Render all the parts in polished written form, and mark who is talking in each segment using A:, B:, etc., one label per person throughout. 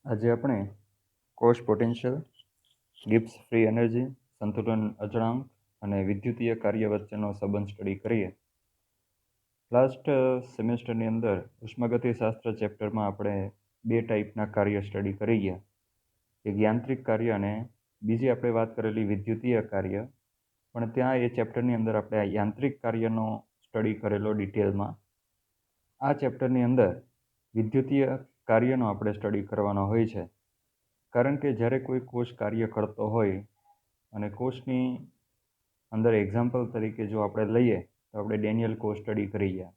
A: આજે આપણે કોષ પોટેન્શિયલ, ગિબ્સ ફ્રી એનર્જી, સંતુલન અચળાંક અને વિદ્યુતીય કાર્ય વચ્ચેનો સંબંધ સ્ટડી કરીએ. લાસ્ટ સેમેસ્ટરની અંદર ઉષ્માગતિશાસ્ત્ર ચેપ્ટરમાં આપણે 2 ટાઈપના કાર્ય સ્ટડી કરી ગયા. એક યાંત્રિક કાર્ય અને બીજી આપણે વાત કરેલી વિદ્યુતીય કાર્ય. પણ ત્યાં એ ચેપ્ટરની અંદર આપણે યાંત્રિક કાર્યનો સ્ટડી કરેલો ડિટેલમાં. આ ચેપ્ટરની અંદર વિદ્યુતીય કાર્યનો આપણે સ્ટડી કરવાનો હોય છે. કારણ કે જ્યારે કોઈ કોષ કાર્ય કરતો હોય અને કોષની અંદર એક્ઝામ્પલ તરીકે જો આપણે લઈએ તો આપણે ડેનિયલ કોષ સ્ટડી કરી ગયા.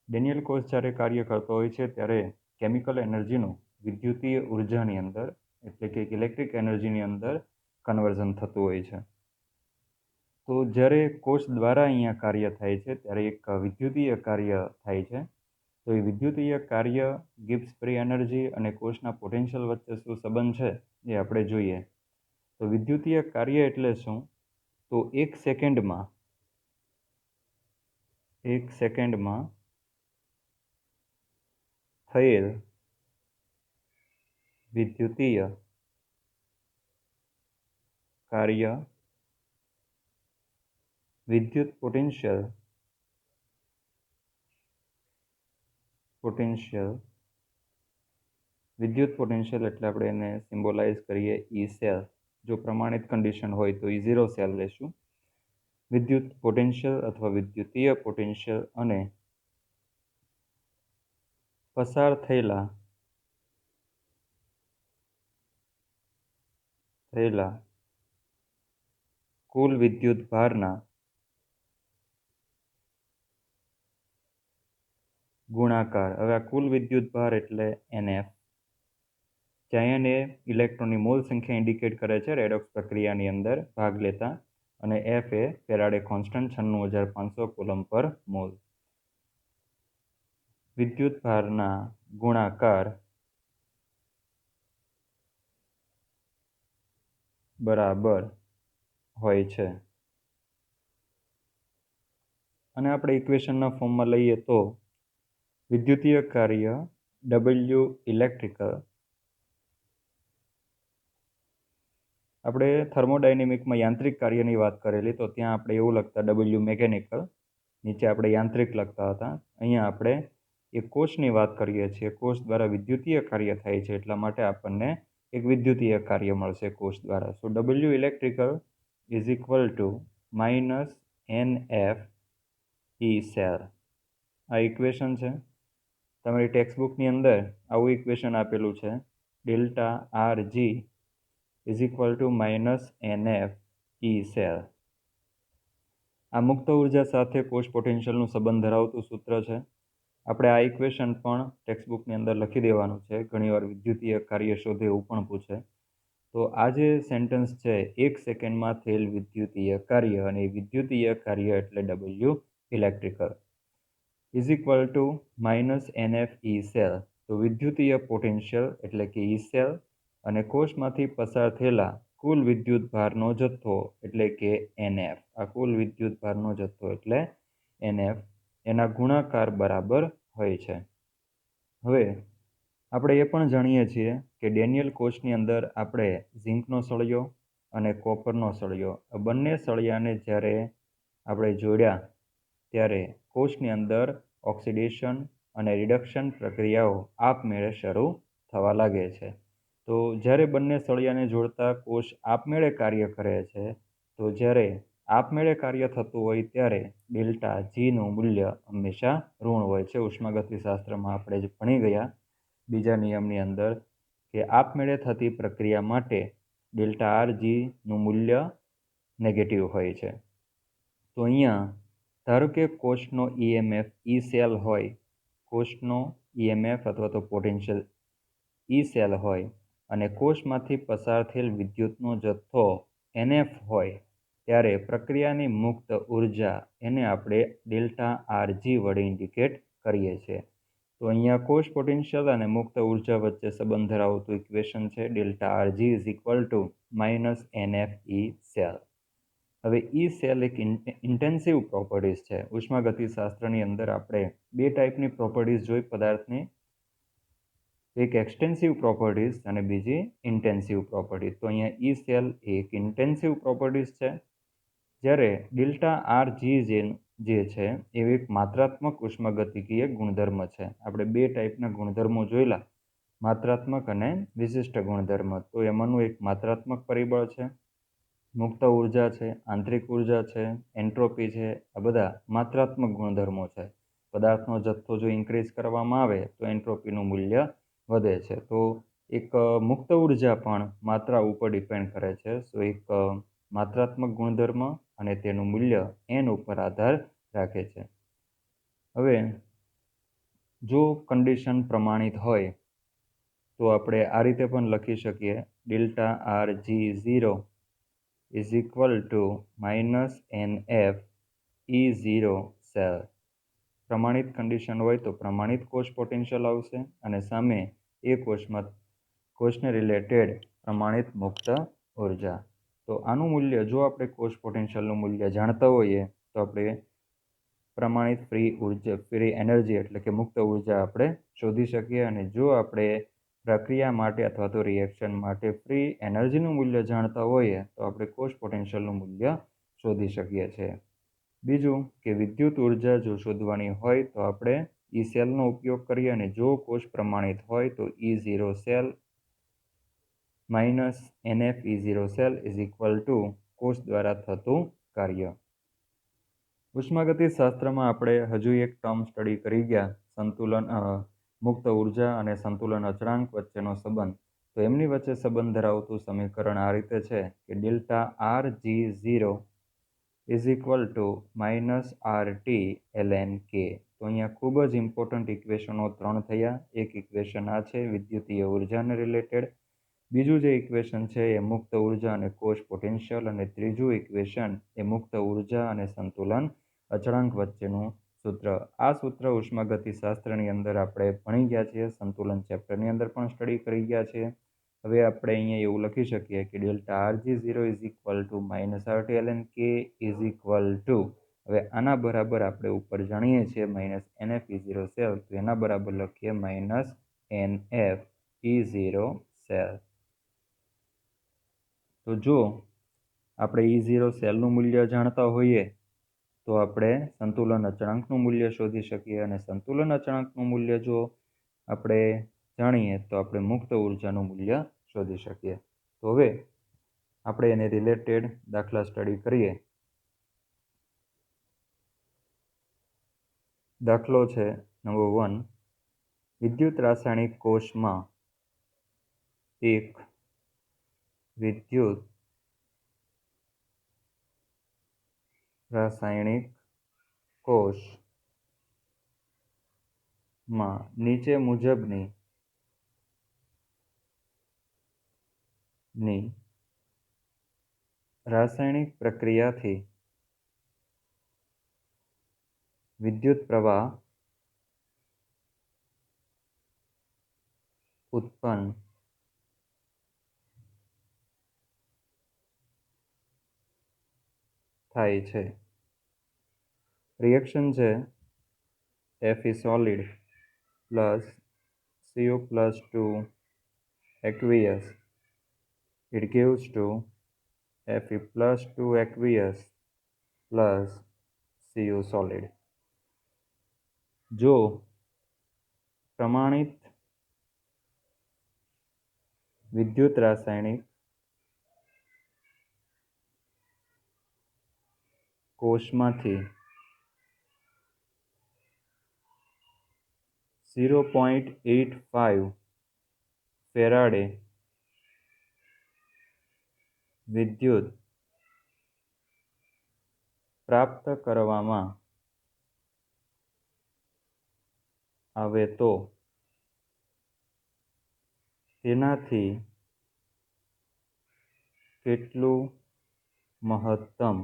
A: ડેનિયલ કોષ જ્યારે કાર્ય કરતો હોય છે ત્યારે કેમિકલ એનર્જીનું વિદ્યુતીય ઉર્જાની અંદર એટલે કે ઇલેક્ટ્રિક એનર્જીની અંદર કન્વર્ઝન થતું હોય છે. તો જ્યારે કોષ દ્વારા અહીંયા કાર્ય થાય છે ત્યારે એક વિદ્યુતીય કાર્ય થાય છે. તો એ વિદ્યુતીય કાર્ય, ગિબ્સ ફ્રી એનર્જી અને કોષના પોટેન્શિયલ વચ્ચે શું સંબંધ છે એ આપણે જોઈએ. તો વિદ્યુતીય કાર્ય એટલે શું? તો એક સેકન્ડમાં થયેલ વિદ્યુતીય કાર્ય વિદ્યુત પોટેન્શિયલ એટલે આપણે એને સિમ્બોલાઇઝ કરીએ ઈ સેલ. જો પ્રમાણિત કન્ડિશન હોય તો E0 સેલ લેશું. વિદ્યુત પોટેન્શિયલ અથવા વિદ્યુતીય પોટેન્શિયલ અને પસાર થયેલા કુલ વિદ્યુત ભારના ગુણાકાર. હવે આ કુલ વિદ્યુત ભાર એટલે NF, જ્યાં N એ ઇલેક્ટ્રોનની મોલ સંખ્યા ઇન્ડિકેટ કરે છે રેડોક્સ પ્રક્રિયાની અંદર ભાગ લેતા, અને F એ ફેરાડે કોન્સ્ટન્ટ 96500 કુલમ પર મોલ. વિદ્યુત ભારના ગુણાકાર બરાબર હોય છે. અને આપણે ઇક્વેશનના ફોર્મમાં લઈએ તો વિદ્યુતીય કાર્ય W ઇલેક્ટ્રિકલ, આપણે થર્મોડાયનેમિકમાં યાંત્રિક કાર્યની વાત કરેલી તો ત્યાં આપણે એવું લખતા W મેકેનિકલ, નીચે આપણે યાંત્રિક લખતા હતા. અહીંયા આપણે એક કોષની વાત કરીએ છીએ. કોષ દ્વારા વિદ્યુતીય કાર્ય થાય છે એટલા માટે આપણને એક વિદ્યુતીય કાર્ય મળશે કોષ દ્વારા. સો W electrical is equal to minus NF E cell. આ ઇક્વેશન છે. તમારી ટેક્સ્ટબુકની અંદર આવું ઇક્વેશન આપેલું છે, delta RG is equal to minus NF E cell. આ મુક્ત ઉર્જા સાથે કોષ પોટેન્શિયલનું સંબંધ ધરાવતું સૂત્ર છે. આપણે આ ઇક્વેશન પણ ટેક્સ્ટબુકની અંદર લખી દેવાનું છે. ઘણીવાર વિદ્યુતીય કાર્ય શોધે એવું પણ પૂછે. તો આ જે સેન્ટેન્સ છે, એક સેકન્ડમાં થયેલ વિદ્યુતીય કાર્ય, અને વિદ્યુતીય કાર્ય એટલે W electrical is equal to minus NF E cell. તો વિદ્યુતીય પોટેન્શિયલ એટલે કે E સેલ અને કોષમાંથી પસાર થયેલા કુલ વિદ્યુત ભારનો જથ્થો એટલે કે NF. આ કુલ વિદ્યુત ભારનો જથ્થો એટલે NF, એના ગુણાકાર બરાબર હોય છે. હવે આપણે એ પણ જાણીએ છીએ કે ડેનિયલ કોષની અંદર આપણે ઝિંકનો સળિયો અને કોપરનો સળિયો, આ બંને સળિયાને જ્યારે આપણે જોડ્યા ત્યારે કોષની અંદર ઓક્સિડેશન અને રિડક્શન પ્રક્રિયાઓ આપમેળે શરૂ થવા લાગે છે. તો જ્યારે બંને સળિયાને જોડતા કોષ આપમેળે કાર્ય કરે છે, તો જ્યારે આપમેળે કાર્ય થતું હોય ત્યારે ડેલ્ટા Gનું મૂલ્ય હંમેશા ઋણ હોય છે. ઉષ્માગતિશાસ્ત્રમાં આપણે જ ભણી ગયા બીજા નિયમની અંદર કે આપમેળે થતી પ્રક્રિયા માટે ડેલ્ટા RGનું મૂલ્ય નેગેટિવ હોય છે. તો અહીંયા ધારો કે કોષનો EMF E સેલ હોય, કોષનો EMF અથવા તો પોટેન્શિયલ E સેલ હોય, અને કોષમાંથી પસાર થયેલ વિદ્યુતનો જથ્થો NF હોય, ત્યારે પ્રક્રિયાની મુક્ત ઉર્જા એને આપણે ડેલ્ટા RG વડે ઇન્ડિકેટ કરીએ છીએ. તો અહીંયા કોષ પોટેન્શિયલ અને મુક્ત ઉર્જા વચ્ચે સંબંધ ધરાવતું ઇક્વેશન છે delta RG is equal to minus NF E cell. હવે E સેલ એક ઇન્ટેન્સિવ પ્રોપર્ટીઝ છે. ઉષ્માગતિશાસ્ત્રની અંદર આપણે 2 ટાઈપની પ્રોપર્ટીઝ જોઈ પદાર્થની. એક એક્સટેન્સિવ પ્રોપર્ટીઝ અને બીજી ઇન્ટેન્સિવ પ્રોપર્ટીઝ. તો અહીંયા ઈ સેલ એક ઇન્ટેન્સિવ પ્રોપર્ટીઝ છે, જ્યારે ડેલ્ટા આર જી જે છે એ એક માત્રાત્મક ઉષ્માગતિકીય ગુણધર્મ છે. આપણે બે ટાઈપના ગુણધર્મો જોયેલા, માત્રાત્મક અને વિશિષ્ટ ગુણધર્મ. તો એમાંનું એક માત્રાત્મક પરિબળ છે, મુક્ત ઉર્જા છે, આંતરિક ઉર્જા છે, એન્ટ્રોપી છે. આ બધા માત્રાત્મક ગુણધર્મો છે. પદાર્થનો જથ્થો જો ઇન્ક્રીઝ કરવામાં આવે તો એન્ટ્રોપીનું મૂલ્ય વધે છે. તો એક મુક્ત ઉર્જા પણ માત્રા ઉપર ડિપેન્ડ કરે છે. સો એક માત્રાત્મક ગુણધર્મ અને તેનું મૂલ્ય એન ઉપર આધાર રાખે છે. હવે જો કન્ડિશન પ્રમાણિત હોય તો આપણે આ રીતે પણ લખી શકીએ, delta R G zero is equal to minus N F E zero cell. પ્રમાણિત કન્ડિશન હોય તો પ્રમાણિત કોષ પોટેન્શિયલ આવશે અને સામે એ કોષને રિલેટેડ પ્રમાણિત મુક્ત ઉર્જા. તો આનું મૂલ્ય, જો આપણે કોષ પોટેન્શિયલનું મૂલ્ય જાણતા હોઈએ તો આપણે પ્રમાણિત ફ્રી એનર્જી એટલે કે મુક્ત ઉર્જા આપણે શોધી શકીએ. અને જો આપણે પ્રક્રિયા માટે અથવા તો રિએક્શન માટે ફ્રી એનર્જીનું મૂલ્ય જાણતા હોઈએ તો આપણે કોષ પોટેન્શિયલનું મૂલ્ય શોધી શકીએ છીએ. બીજું કે વિદ્યુત ઉર્જા જો શોધવાની હોય તો આપણે ઈ સેલનો ઉપયોગ કરીએ, અને જો કોષ પ્રમાણિત હોય તો ઈ zero cell minus NF E zero cell is equal two કોષ દ્વારા થતું કાર્ય. ઉષ્માગતિશાસ્ત્રમાં આપણે હજુ એક ટર્મ સ્ટડી કરી ગયા, સંતુલન મુક્ત ઉર્જા અને સંતુલન અચળાંક વચ્ચેનો સંબંધ. તો એમની વચ્ચે સંબંધ ધરાવતું સમીકરણ આ રીતે છે કે delta R G zero is equal to minus R T L N K. તો અહીંયા ખૂબ જ ઇમ્પોર્ટન્ટ ઇક્વેશનો 3 થયા. એક ઇક્વેશન આ છે વિદ્યુતીય ઉર્જાને રિલેટેડ, બીજું જે ઇક્વેશન છે એ મુક્ત ઉર્જા અને કોષ પોટેન્શિયલ, અને ત્રીજું ઇક્વેશન એ મુક્ત ઉર્જા અને સંતુલન અચળાંક વચ્ચેનું સૂત્ર. આ સૂત્ર ઉષ્માગતિશાસ્ત્રની અંદર આપણે ભણી ગયા છીએ, સંતુલન ચેપ્ટરની અંદર પણ સ્ટડી કરી ગયા છીએ. હવે આપણે અહીંયા એવું લખી શકીએ કે delta R G zero is equal to minus R T L N K is equal to, હવે આના બરાબર આપણે ઉપર જાણીએ છીએ minus N F E zero cell, તો એના બરાબર લખીએ minus N F E zero cell. તો જો આપણે ઈ ઝીરો સેલનું મૂલ્ય જાણતા હોઈએ તો આપણે સંતુલન અચળાંકનું મૂલ્ય શોધી શકીએ, અને સંતુલન અચળાંકનું મૂલ્ય જો આપણે જાણીએ તો આપણે મુક્ત ઉર્જાનું મૂલ્ય શોધી શકીએ. તો હવે આપણે એને રિલેટેડ દાખલા સ્ટડી કરીએ. દાખલો છે નંબર 1. વિદ્યુત રાસાયણિક કોષમાં એક વિદ્યુત રાસાયણિક કોષમાં નીચે મુજબની રાસાયણિક પ્રક્રિયાથી વિદ્યુત પ્રવાહ ઉત્પન્ન થાય છે. રિએક્શન છે Fe solid plus Cu plus 2 aqueous. It gives to Fe plus 2 aqueous plus Cu solid. જો પ્રમાણિત વિદ્યુત રાસાયણિક કોષમાંથી 0.85 ફેરાડે વિદ્યુત પ્રાપ્ત કરવામાં આવે તો તેનાથી કેટલું મહત્તમ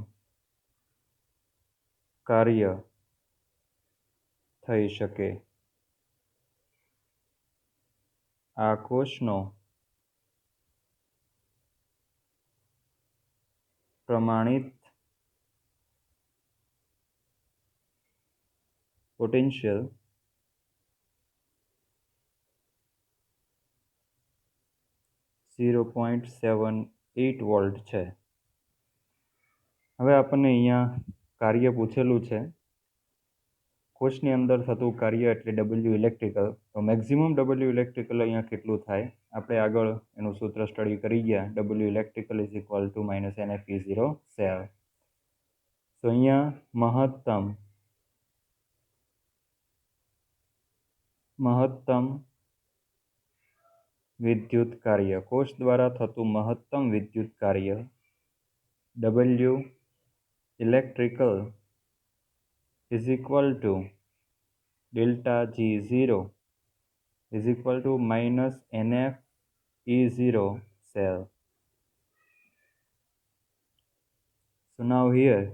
A: કાર્ય થઈ શકે? આ કોષનો પ્રમાણિત પોટેન્શિયલ 0.78 વોલ્ટ છે. હવે આપણને અહીંયા કાર્ય પૂછેલું છે. કોષની અંદર થતું કાર્ય એટલે ડબલ્યુ ઇલેક્ટ્રિકલ. તો મેક્ઝિમમ ડબલ્યુ ઇલેક્ટ્રિકલ અહીંયા કેટલું થાય? આપણે આગળ એનું સૂત્ર સ્ટડી કરી ગયા. W electrical is equal to minus NF/E0 cell. તો અહીંયા મહત્તમ વિદ્યુત કાર્ય, કોષ દ્વારા થતું મહત્તમ વિદ્યુત કાર્ય W electrical is equal to delta G0 is equal to minus NF/E0 cell. So now here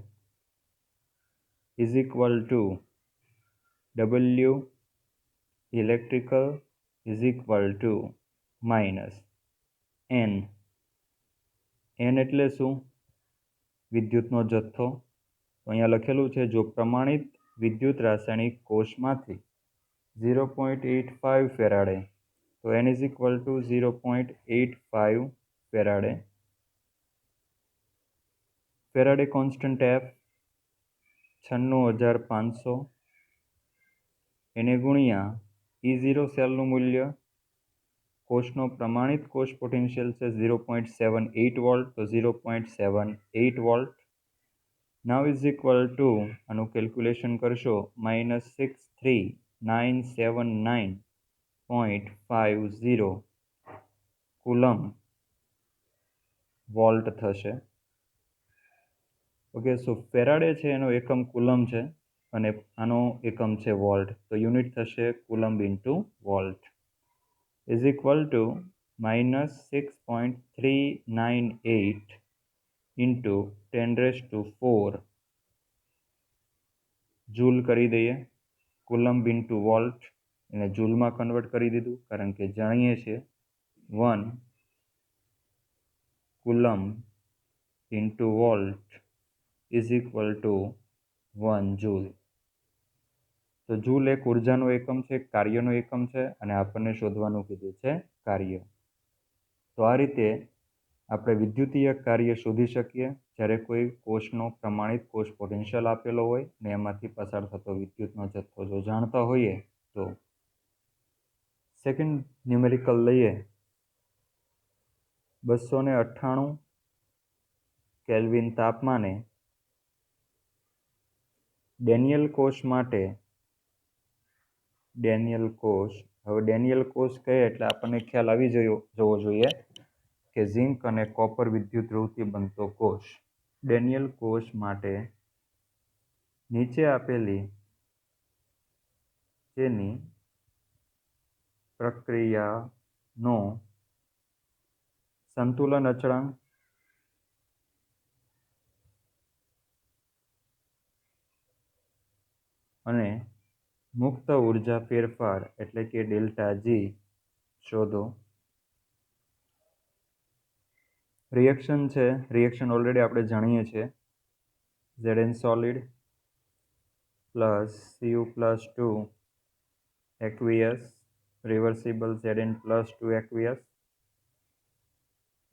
A: is equal to W electrical is equal to minus N. N એટલે શું? વિદ્યુતનો જથ્થો. તો અહીંયા લખેલું છે, જો પ્રમાણિત વિદ્યુત રાસાયણિક કોષમાંથી 0.85 ફેરાડે, તો N is equal to 0.85 Faraday. Faraday constant F 96,500, એને ગુણ્યા E0 સેલનું મૂલ્ય. કોષનો પ્રમાણિત કોષ પોટેન્શિયલ છે 0.78 વોલ્ટ, તો 0.78 volt. Now is equal two, આનું કેલ્ક્યુલેશન કરશો, -63,979.50 કુલમ વોલ્ટ થશે. ઓકે, સો ફેરાડે છે એનો એકમ કુલમ છે અને આનો એકમ છે વોલ્ટ. તો યુનિટ થશે coulomb into volt. Is equal two -6.398 into 10⁴ joule કરી દઈએ. કુલમ ઇન્ટુ વોલ્ટ એને જૂલમાં કન્વર્ટ કરી દીધું, કારણ કે જાણીએ છીએ 1 coulomb into volt is equal two 1 joule. તો જૂલ એક ઉર્જાનો એકમ છે, કાર્યનો એકમ છે, અને આપણને શોધવાનું કીધું છે કાર્ય. તો આ રીતે આપણે વિદ્યુતીય કાર્ય શોધી શકીએ જ્યારે કોઈ કોષનો પ્રમાણિત કોષ પોટેન્શિયલ આપેલો હોય ને એમાંથી પસાર થતો વિદ્યુતનો જથ્થો જો જાણતા હોઈએ તો. સેકન્ડ ન્યુમેરિકલ લઈએ. 298 કેલ્વિન તાપમાને ડેનિયલ કોષ માટે, ડેનિયલ કોષ, હવે ડેનિયલ કોષ કહે એટલે આપણને ખ્યાલ આવી જવો જોઈએ કે ઝિંક અને કોપર વિદ્યુત ધ્રુવથી બનતો કોષ. ડેનિયલ કોષ માટે નીચે આપેલી તેની પ્રક્રિયાનો સંતુલન અચળાંક અને મુક્ત ઉર્જા ફેરફાર એટલે કે ડેલ્ટા G શોધો. રિએક્શન છે, રિએક્શન ઓલરેડી આપણે જાણીએ છીએ. Zn solid plus Cu+2 aqueous reversible Zn+2 aqueous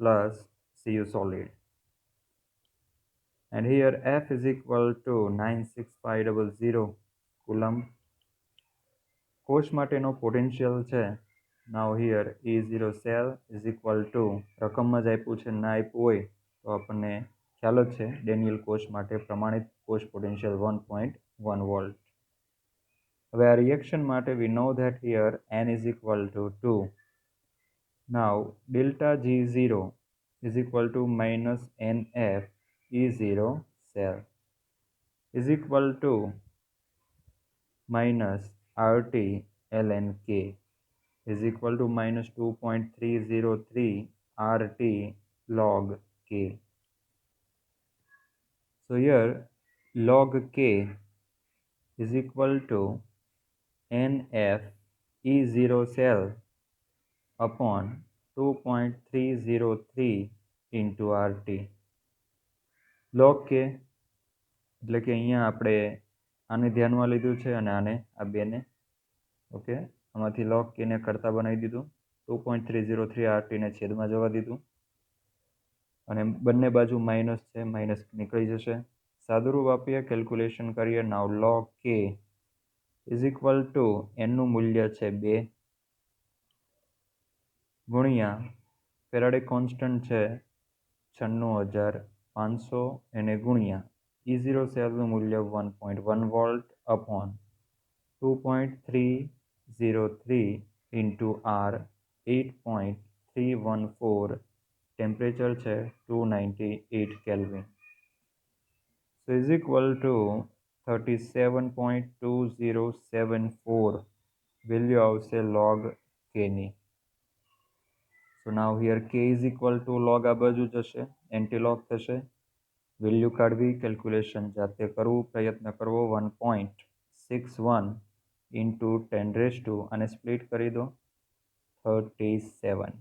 A: plus Cu solid. And here F is equal to 96500 coulomb. કોષ માટેનો પોટેન્શિયલ છે. Now here E0 cell is equal to, રકમમાં જ આપ્યું છે, ના આપ્યું હોય તો આપણને ખ્યાલ જ છે, ડેનિયલ કોષ માટે પ્રમાણિત કોષ પોટેન્શિયલ 1.1 વોલ્ટ. હવે આ રિએક્શન માટે we know that here N is equal to 2. Now delta G0 is equal to minus NF/E0 cell is equal to minus RT ln K is equal to minus 2.303 RT log K. So here log K is equal to NF/E0 cell upon 2.303 into RT. log K એટલે કે અહીંયા આપણે આને ધ્યાનમાં લીધું છે અને આને, આ બેને. ઓકે, આમાંથી log K ને કરતા બનાવી દીધું. 2.303 RT ને છેદમાં જવા દીધું અને બંને બાજુ માઇનસ છે, માઇનસ નીકળી જશે. સાદુરૂપ આપીએ, કેલ્ક્યુલેશન કરીએ. Now log k is equal to એનનું મૂલ્ય છે 2 ગુણ્યા ફેરાડે કોન્સ્ટન્ટ છે 96,500 એને ગુણ્યા E0 સેલનું મૂલ્ય 1.1 volt upon 2.303 into R 8.314 temperature છે 298 kelvin. So is equal to 37.2074 value આવશે log k ની. So now here k is equal to log આ બાજુ જશે, એન્ટીલોગ થશે. વેલ્યુ કાઢવી, કેલ્ક્યુલેશન જાતે કરવું, પ્રયત્ન કરવો. 1.61 ઇન્ટુ 10 અને સ્પ્લિટ કરી દો 37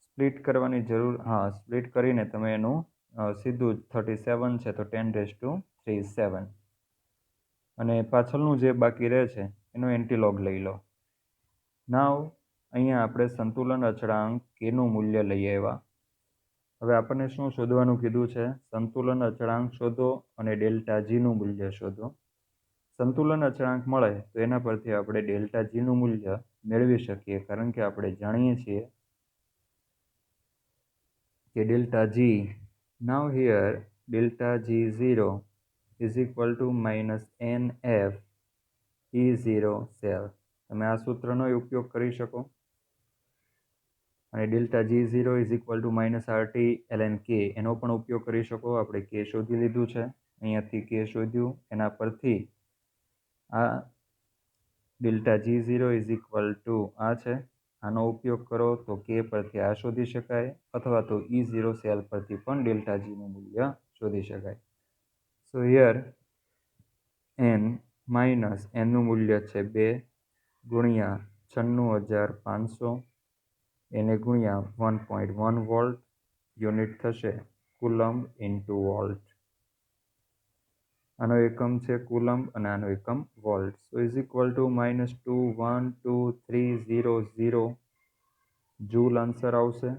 A: સ્પ્લિટ કરવાની જરૂર, સ્પ્લિટ કરીને તમે એનું સીધું 37 છે તો 10⁻³ અને પાછળનું જે બાકી રહે છે એનો એન્ટીલોગ લઈ લો. નાવ અહીંયા આપણે સંતુલન અચળાંક કેનું મૂલ્ય લઈ આવ્યા. હવે આપણને શું શોધવાનું કીધું છે? સંતુલન અચળાંક શોધો અને ડેલ્ટા જીનું મૂલ્ય શોધો. સંતુલન અચળાંક મળે તો એના પરથી આપણે ડેલ્ટા જીનું મૂલ્ય મેળવી શકીએ, કારણ કે આપણે જાણીએ છીએ કે delta G, now here delta G0 is equal to -NF E0 cell. તમે આ સૂત્રનો ઉપયોગ કરી શકો અને delta G0 is equal to -RT ln K એનો પણ ઉપયોગ કરી શકો. આપણે K શોધી લીધું છે, અહીંયાથી K શોધ્યું, એના પરથી આ delta G0 is equal two આ છે, આનો ઉપયોગ કરો તો K પરથી આ શોધી શકાય, અથવા તો E0 સેલ પરથી પણ ડેલ્ટા જીનું મૂલ્ય શોધી શકાય. સો હિયર એનનું મૂલ્ય છે 2 ગુણ્યા 96,500 એને ગુણ્યા 1.1 વોલ્ટ, યુનિટ થશે કુલમ્બ ઇન્ટુ વોલ્ટ. આનો એકમ છે કુલમ્બ અને આનો એકમ volt. So is equal to -2122300 joule answer આવશે.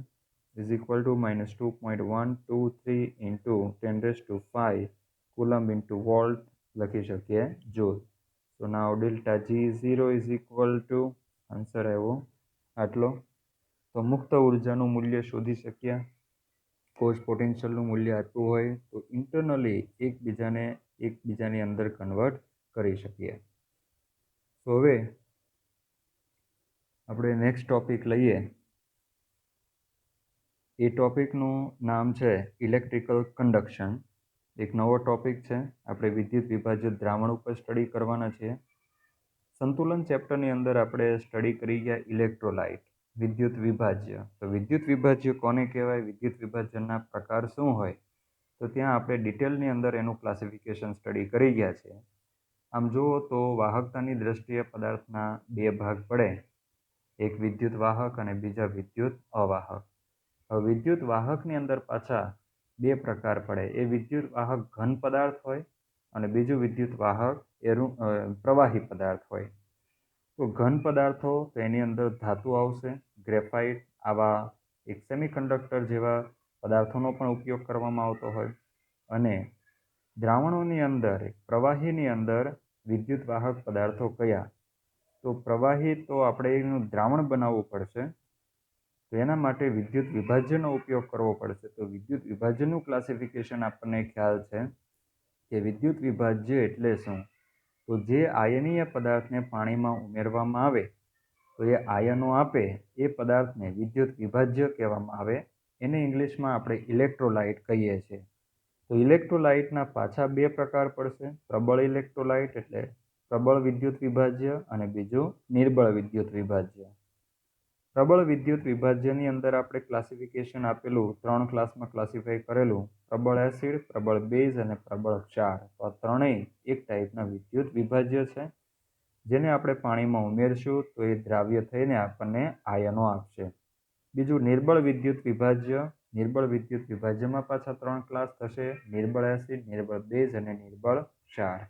A: Is equal to -2.123 into 10⁵ coulomb into volt લખી શકીએ joule. So now delta G0 is equal to answer આવ્યો આટલો. તો મુક્ત ઉર્જાનું મૂલ્ય શોધી શક્યા. કોઝ પોટેન્શિયલનું મૂલ્ય આટલું હોય તો ઇન્ટરનલી એકબીજાની અંદર કન્વર્ટ કરી શકીએ. તો હવે આપણે નેક્સ્ટ ટોપિક લઈએ. એ ટોપિકનું નામ છે ઇલેક્ટ્રિકલ કન્ડક્શન. એક નવો ટોપિક છે. આપણે વિદ્યુત વિભાજ્ય દ્રાવણ ઉપર સ્ટડી કરવાના છીએ. સંતુલન ચેપ્ટરની અંદર આપણે સ્ટડી કરી ગયા ઇલેક્ટ્રોલાઇટ, વિદ્યુત વિભાજ્ય. તો વિદ્યુત વિભાજ્ય કોને કહેવાય, વિદ્યુત વિભાજ્યના પ્રકાર શું હોય, તો ત્યાં આપણે ડિટેલની અંદર એનું ક્લાસિફિકેશન સ્ટડી કરી ગયા છે. આમ જુઓ તો વાહકતાની દ્રષ્ટિએ પદાર્થના બે ભાગ પડે, એક વિદ્યુત વાહક અને બીજા વિદ્યુત અવાહક. હવે વિદ્યુત વાહકની અંદર પાછા બે પ્રકાર પડે, એ વિદ્યુત વાહક ઘન પદાર્થ હોય અને બીજું વિદ્યુત વાહક એ પ્રવાહી પદાર્થ હોય. તો ઘન પદાર્થો તો એની અંદર ધાતુ આવશે, ગ્રેફાઇટ, આવા એક સેમિકન્ડક્ટર જેવા પદાર્થોનો પણ ઉપયોગ કરવામાં આવતો હોય. અને દ્રાવણોની અંદર, પ્રવાહીની અંદર વિદ્યુત વાહક પદાર્થો કયા? તો પ્રવાહી તો આપણે એનું દ્રાવણ બનાવવું પડશે, તો એના માટે વિદ્યુત વિભાજ્યનો ઉપયોગ કરવો પડશે. તો વિદ્યુત વિભાજ્યનું ક્લાસિફિકેશન આપણને ખ્યાલ છે કે વિદ્યુત વિભાજ્ય એટલે શું? તો જે આયનીય પદાર્થને પાણીમાં ઉમેરવામાં આવે તો એ આયનો આપે એ પદાર્થને વિદ્યુત વિભાજ્ય કહેવામાં આવે. એને ઇંગ્લિશમાં આપણે ઇલેક્ટ્રોલાઇટ કહીએ છીએ. તો ઇલેક્ટ્રોલાઇટના પાછા બે પ્રકાર પડશે, પ્રબળ ઇલેક્ટ્રોલાઇટ એટલે પ્રબળ વિદ્યુત વિભાજ્ય અને બીજું નિર્બળ વિદ્યુત વિભાજ્ય. પ્રબળ વિદ્યુત વિભાજ્યની અંદર આપણે ક્લાસિફિકેશન આપેલું, 3 ક્લાસમાં ક્લાસિફાઈ કરેલું, પ્રબળ એસિડ, પ્રબળ બેઝ અને પ્રબળ ક્ષાર. તો આ ત્રણેય એક ટાઈપના વિદ્યુત વિભાજ્ય છે, જેને આપણે પાણીમાં ઉમેરશું તો એ દ્રાવ્ય થઈને આપણને આયનો આપશે. બીજું નિર્બળ વિદ્યુત વિભાજ્ય. નિર્બળ વિદ્યુત વિભાજ્યમાં પાછા 3 ક્લાસ થશે, નિર્બળ એસિડ, નિર્બળ બેઝ અને નિર્બળ ક્ષાર.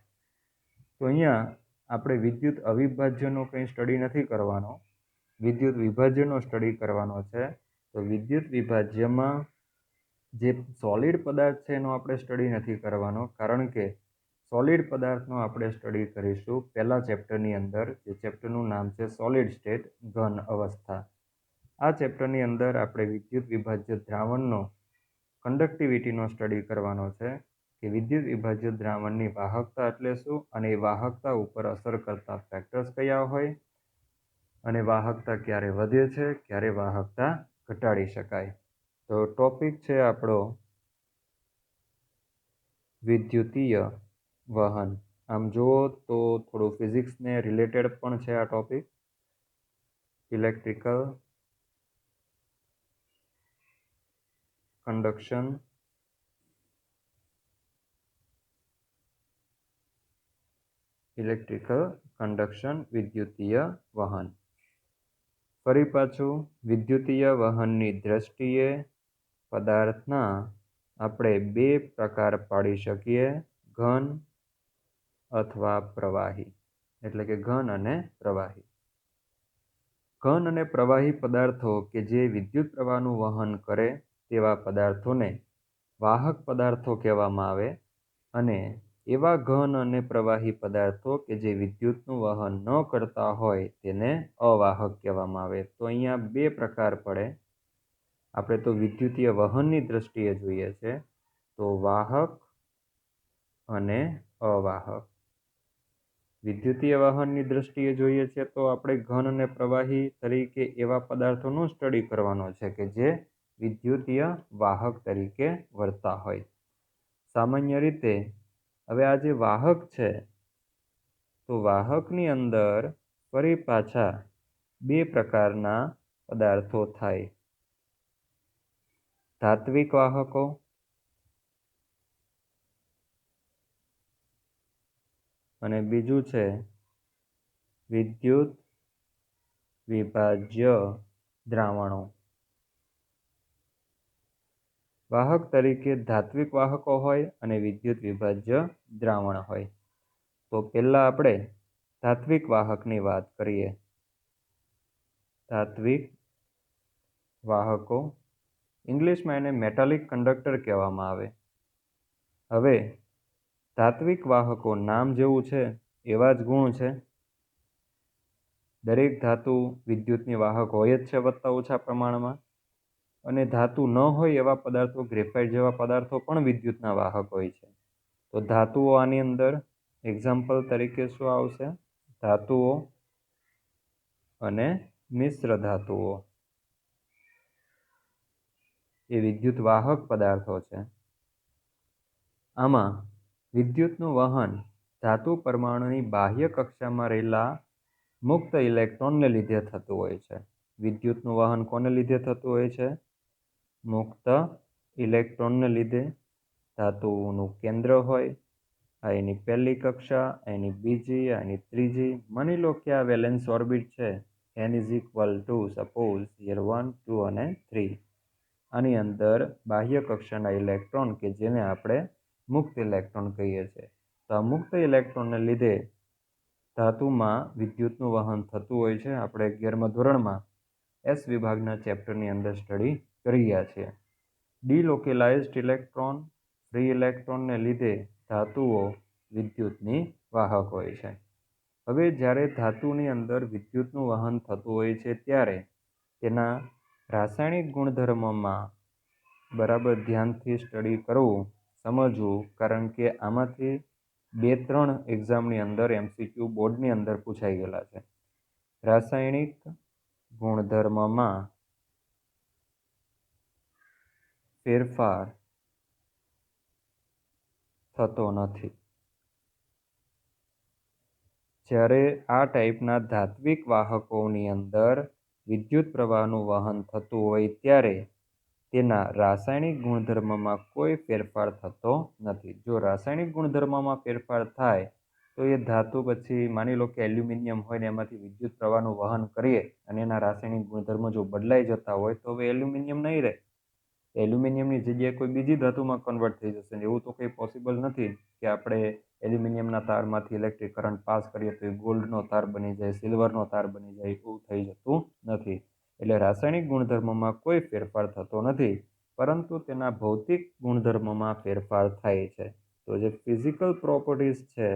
A: તો અહીંયા આપણે વિદ્યુત અવિભાજ્યનો કંઈ સ્ટડી નથી કરવાનો, વિદ્યુત વિભાજ્યનો સ્ટડી કરવાનો છે. તો વિદ્યુત વિભાજ્યમાં જે સોલિડ પદાર્થ છે એનો આપણે સ્ટડી નથી કરવાનો, કારણ કે સોલિડ પદાર્થનો આપણે સ્ટડી કરીશું પહેલા ચેપ્ટરની અંદર, જે ચેપ્ટરનું નામ છે સોલિડ સ્ટેટ, ઘન અવસ્થા. આ ચેપ્ટરની અંદર આપણે વિદ્યુત વિભાજ્ય દ્રાવણનો કંડક્ટિવિટીનો સ્ટડી કરવાનો છે, કે વિદ્યુત વિભાજ્ય દ્રાવણની વાહકતા એટલે શું, અને એ વાહકતા ઉપર અસર કરતા ફેક્ટર્સ કયા હોય, અને વાહકતા ક્યારે વધે છે, ક્યારે વાહકતા ઘટાડી શકાય. તો ટોપિક છે આપણો વિદ્યુતીય વહન. આમ જુઓ તો થોડું ફિઝિક્સને રિલેટેડ પણ છે આ ટોપિક. ઇલેક્ટ્રિકલ કન્ડક્શન, વિદ્યુતીય વહન. ફરી પાછું, વિદ્યુતીય વહનની દ્રષ્ટિએ પદાર્થના આપણે બે પ્રકાર પાડી શકીએ, ઘન અથવા પ્રવાહી, એટલે કે ઘન અને પ્રવાહી. ઘન અને પ્રવાહી પદાર્થો કે જે વિદ્યુત પ્રવાહનું વહન કરે તેવા પદાર્થોને વાહક પદાર્થો કહેવામાં આવે, અને એવા ઘન અને પ્રવાહી પદાર્થો કે જે વિદ્યુતનું વહન ન કરતા હોય તેને અવાહક કહેવામાં આવે. તો અહીંયા બે પ્રકાર પડે. આપણે તો વિદ્યુતીય વહનની દ્રષ્ટિએ જોઈએ છે, તો વાહક અને અવાહક. વિદ્યુતીય વાહનની દ્રષ્ટિએ જોઈએ છે તો આપણે ઘન અને પ્રવાહી તરીકે એવા પદાર્થોનો સ્ટડી કરવાનો છે કે જે વિદ્યુતીય વાહક તરીકે વર્તા હોય. સામાન્ય રીતે હવે આ જે વાહક છે, તો વાહકની અંદર ફરી પાછા બે પ્રકારના પદાર્થો થાય, ધાત્વિક વાહકો અને બીજું છે વિદ્યુત વિભાજ્ય દ્રાવણો. વાહક તરીકે ધાત્વિક વાહકો હોય અને વિદ્યુત વિભાજ્ય દ્રાવણ હોય. તો પહેલા આપણે ધાત્વિક વાહકની વાત કરીએ. ધાત્વિક વાહકો, ઇંગ્લિશમાં એને મેટાલિક કંડક્ટર કહેવામાં આવે. હવે ધાત્વિક વાહકો નામ જેવું છે એવા જ ગુણ છે. દરેક ધાતુ વિદ્યુતની વાહક હોય જ છે વધતા ઓછા પ્રમાણમાં, અને ધાતુ ન હોય એવા પદાર્થો, ગ્રેફાઇટ જેવા પદાર્થો પણ વિદ્યુતના વાહક હોય છે. તો ધાતુઓ આની અંદર એક્ઝામ્પલ તરીકે શું આવશે? ધાતુઓ અને મિશ્ર ધાતુઓ એ વિદ્યુત વાહક પદાર્થો છે. આમાં વિદ્યુતનું વહન ધાતુ પરમાણુની બાહ્ય કક્ષામાં રહેલા મુક્ત ઇલેક્ટ્રોનને લીધે થતું હોય છે. વિદ્યુતનું વહન કોને લીધે થતું હોય છે? મુક્ત ઇલેક્ટ્રોનને લીધે. ધાતુનું કેન્દ્ર હોય, આ એની પહેલી કક્ષા, એની બીજી, એની ત્રીજી. માની લો કે આ વેલેન્સ ઓર્બિટ છે, n = સપોઝ હિયર 1, 2 અને 3. આની અંદર બાહ્ય કક્ષાના ઇલેક્ટ્રોન કે જેને આપણે મુક્ત ઇલેક્ટ્રોન કહીએ છીએ. તો આ મુક્ત ઇલેક્ટ્રોનને લીધે ધાતુમાં વિદ્યુતનું વહન થતું હોય છે. આપણે 11મા ધોરણમાં એસ વિભાગના ચેપ્ટરની અંદર સ્ટડી કરી ગયા છીએ. ડિલોકેલાઇઝ્ડ ઇલેક્ટ્રોન, ફ્રી ઇલેક્ટ્રોનને લીધે ધાતુઓ વિદ્યુતની વાહક હોય છે. હવે જ્યારે ધાતુની અંદર વિદ્યુતનું વહન થતું હોય છે ત્યારે તેના રાસાયણિક ગુણધર્મોમાં બરાબર ધ્યાનથી સ્ટડી કરવું, સમજવું, કારણ કે આમાંથી 2-3 એક્ઝામની અંદર MCQ બોર્ડની અંદર પૂછાઈ ગયેલા છે. રાસાયણિક ગુણધર્મમાં ફેરફાર થતો નથી. જ્યારે આ ટાઈપના ધાત્વિક વાહકોની અંદર વિદ્યુત પ્રવાહનું વહન થતું હોય ત્યારે તેના રાસાયણિક ગુણધર્મમાં કોઈ ફેરફાર થતો નથી. જો રાસાયણિક ગુણધર્મમાં ફેરફાર થાય તો એ ધાતુ પછી માની લો કે એલ્યુમિનિયમ હોય ને એમાંથી વિદ્યુત પ્રવાહનું વહન કરીએ અને એના રાસાયણિક ગુણધર્મ જો બદલાઈ જતા હોય તો હવે એલ્યુમિનિયમ નહીં રહે. એલ્યુમિનિયમની જગ્યાએ કોઈ બીજી ધાતુમાં કન્વર્ટ થઈ જશે. એવું તો કંઈ પોસિબલ નથી કે આપણે એલ્યુમિનિયમના તારમાંથી ઇલેક્ટ્રિક કરંટ પાસ કરીએ તો એ ગોલ્ડનો તાર બની જાય, સિલ્વરનો તાર બની જાય, એવું થઈ જતું નથી. એટલે રાસાયણિક ગુણધર્મમાં કોઈ ફેરફાર થતો નથી, પરંતુ તેના ભૌતિક ગુણધર્મમાં ફેરફાર થાય છે. તો જે ફિઝિકલ પ્રોપર્ટીઝ છે,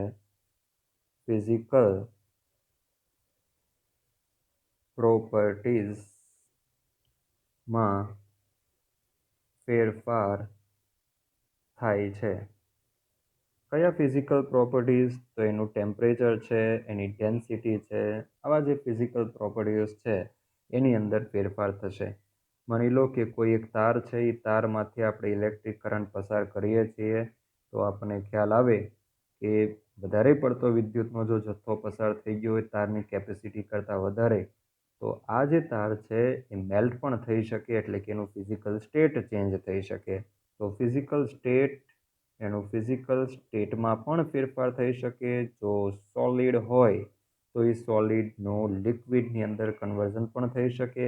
A: ફિઝિકલ પ્રોપર્ટીઝમાં ફેરફાર થાય છે. કયા ફિઝિકલ પ્રોપર્ટીઝ? તો એનું ટેમ્પરેચર છે, એની ડેન્સિટી છે, આવા જે ફિઝિકલ પ્રોપર્ટીઝ છે એની અંદર ફેરફાર થશે. માની લો કે કોઈ એક તાર છે, એ તારમાંથી આપણે ઇલેક્ટ્રિક કરંટ પસાર કરીએ છીએ તો આપણને ખ્યાલ આવે કે વધારે પડતો વિદ્યુતનો જો જથ્થો પસાર થઈ ગયો હોય તારની કેપેસિટી કરતાં વધારે, તો આ જે તાર છે એ મેલ્ટ પણ થઈ શકે, એટલે કે એનું ફિઝિકલ સ્ટેટ ચેન્જ થઈ શકે. તો ફિઝિકલ સ્ટેટમાં પણ ફેરફાર થઈ શકે. જો સોલિડ હોય તો એ સોલિડનું લિક્વિડની અંદર કન્વર્ઝન પણ થઈ શકે.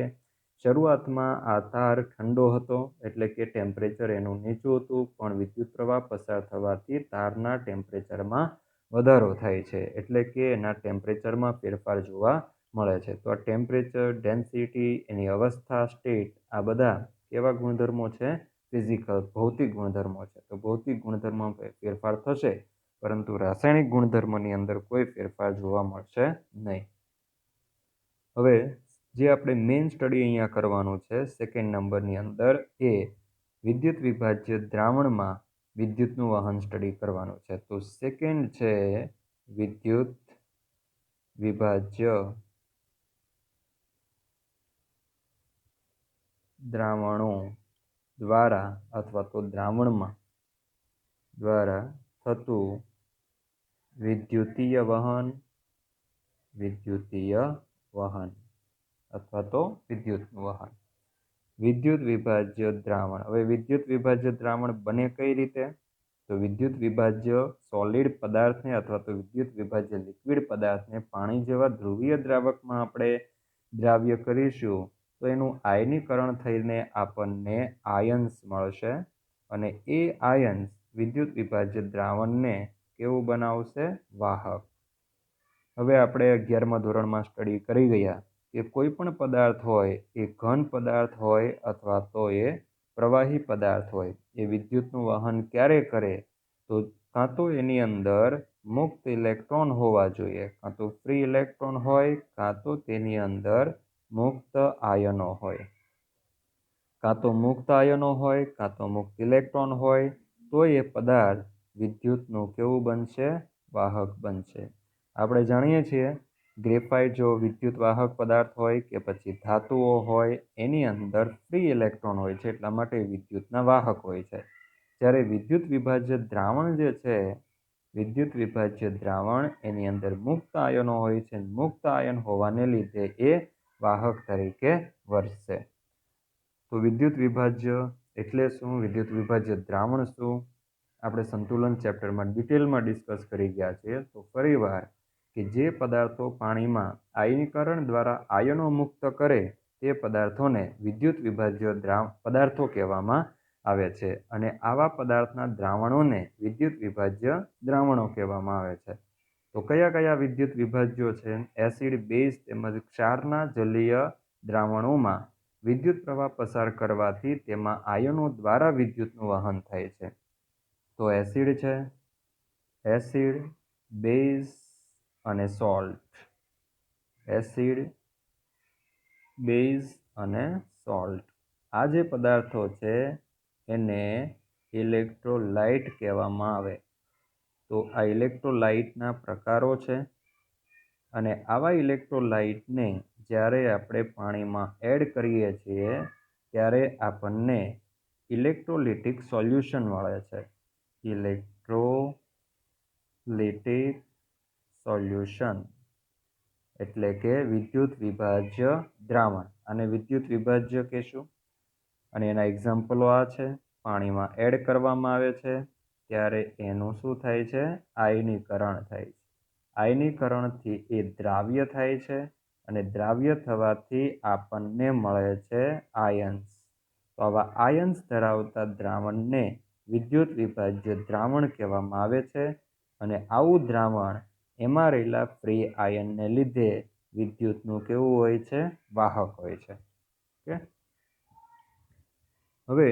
A: શરૂઆતમાં આ તાર ઠંડો હતો, એટલે કે ટેમ્પરેચર એનું નીચું હતું, પણ વિદ્યુત પ્રવાહ પસાર થવાથી તારના ટેમ્પરેચરમાં વધારો થાય છે, એટલે કે એના ટેમ્પરેચરમાં ફેરફાર જોવા મળે છે. તો આ ટેમ્પરેચર, ડેન્સિટી, એની અવસ્થા, સ્ટેટ, આ બધા કેવા ગુણધર્મો છે? ફિઝિકલ, ભૌતિક ગુણધર્મો છે. તો ભૌતિક ગુણધર્મમાં ફેરફાર થશે, પરંતુ રાસાયણિક ગુણધર્મની અંદર કોઈ ફેરફાર જોવા મળશે નહીં. હવે જે આપણે મેઇન સ્ટડી અહીંયા કરવાનું છે સેકન્ડ નંબરની અંદર, એ વિદ્યુત વિભાજ્ય દ્રાવણમાં વિદ્યુતનું વહન સ્ટડી કરવાનું છે. તો સેકન્ડ છે વિદ્યુત વિભાજ્ય દ્રાવણો દ્વારા અથવા તો દ્રાવણમાં દ્વારા થતું વિદ્યુતીય વહન અથવા તો વિદ્યુતનું વહન. વિદ્યુત વિભાજ્ય દ્રાવણ. હવે વિદ્યુત વિભાજ્ય દ્રાવણ બને કઈ રીતે? તો વિદ્યુત વિભાજ્ય સોલિડ પદાર્થને અથવા તો વિદ્યુત વિભાજ્ય લિક્વિડ પદાર્થને પાણી જેવા ધ્રુવીય દ્રાવકમાં આપણે દ્રાવ્ય કરીશું તો એનું આયનીકરણ થઈને આપણને આયન્સ મળશે, અને એ આયન્સ વિદ્યુત વિભાજ્ય દ્રાવણને કેવું બનાવશે? વાહક. હવે આપણે 11મા ધોરણમાં સ્ટડી કરી ગયા કે કોઈ પણ પદાર્થ હોય, એ ઘન પદાર્થ હોય અથવા તો એ પ્રવાહી પદાર્થ હોય, એ વિદ્યુતનું વહન ક્યારે કરે? તો કાં તો એની અંદર મુક્ત ઇલેક્ટ્રોન હોવા જોઈએ, કાં તો ફ્રી ઇલેક્ટ્રોન હોય, કાં તો તેની અંદર મુક્ત આયનો હોય. કાં તો મુક્ત આયનો હોય, કાં તો મુક્ત ઇલેક્ટ્રોન હોય, તો એ પદાર્થ વિદ્યુતનું કેવું બનશે? વાહક બનશે. આપણે જાણીએ છીએ ગ્રેફાઇટ જો વિદ્યુત વાહક પદાર્થ હોય કે પછી ધાતુઓ હોય, એની અંદર ફ્રી ઇલેક્ટ્રોન હોય છે, એટલા માટે વિદ્યુતના વાહક હોય છે. જ્યારે વિદ્યુત વિભાજ્ય દ્રાવણ જે છે, વિદ્યુત વિભાજ્ય દ્રાવણ એની અંદર મુક્ત આયનો હોય છે, મુક્ત આયન હોવાને લીધે એ વાહક તરીકે વર્તશે. તો વિદ્યુત વિભાજ્ય એટલે શું? વિદ્યુત વિભાજ્ય દ્રાવણ શું? આપણે સંતુલન ચેપ્ટરમાં ડિટેલમાં ડિસ્કસ કરી ગયા છીએ. તો ફરીવાર કે જે પદાર્થો પાણીમાં આયનીકરણ દ્વારા આયનો મુક્ત કરે તે પદાર્થોને વિદ્યુત વિભાજ્ય પદાર્થો કહેવામાં આવે છે, અને આવા પદાર્થના દ્રાવણોને વિદ્યુત વિભાજ્ય દ્રાવણો કહેવામાં આવે છે. તો કયા કયા વિદ્યુત વિભાજ્યો છે? એસિડ, બેઝ તેમજ ક્ષારના જલીય દ્રાવણોમાં વિદ્યુત પ્રવાહ પસાર કરવાથી તેમાં આયનો દ્વારા વિદ્યુતનું વહન થાય છે. તો એસિડ છે, એસિડ, બેઝ અને સોલ્ટ. એસિડ, બેઝ અને સોલ્ટ, આ જે પદાર્થો છે એને ઇલેક્ટ્રોલાઇટ કહેવામાં આવે. તો આ ઇલેક્ટ્રોલાઇટના પ્રકારો છે, અને આવા ઇલેક્ટ્રોલાઇટને જ્યારે આપણે પાણીમાં એડ કરીએ છીએ ત્યારે આપણને ઇલેક્ટ્રોલિટિક સોલ્યુશન મળે છે. ઇલેક્ટ્રોલિટિક સોલ્યુશન એટલે કે વિદ્યુત વિભાજ્ય દ્રાવણ. અને વિદ્યુત વિભાજ્ય કહેશું, અને એના એક્ઝામ્પલો આ છે. પાણીમાં એડ કરવામાં આવે છે ત્યારે એનું શું થાય છે? આયનીકરણ થાય છે. આયનીકરણથી એ દ્રાવ્ય થાય છે, અને દ્રાવ્ય થવાથી આપણને મળે છે આયન્સ. તો આવા આયન્સ ધરાવતા દ્રાવણને વિદ્યુત વિભાજ્ય દ્રાવણ કહેવામાં આવે છે. અને આવું દ્રાવણ એમાં રહેલા ફ્રી આયનને લીધે વિદ્યુતનું કેવું હોય છે? વાહક હોય છે. ઓકે, હવે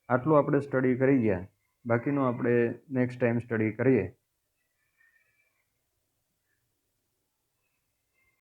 A: આટલું આપણે સ્ટડી કરી ગયા, બાકીનું આપણે નેક્સ્ટ ટાઈમ સ્ટડી કરીએ.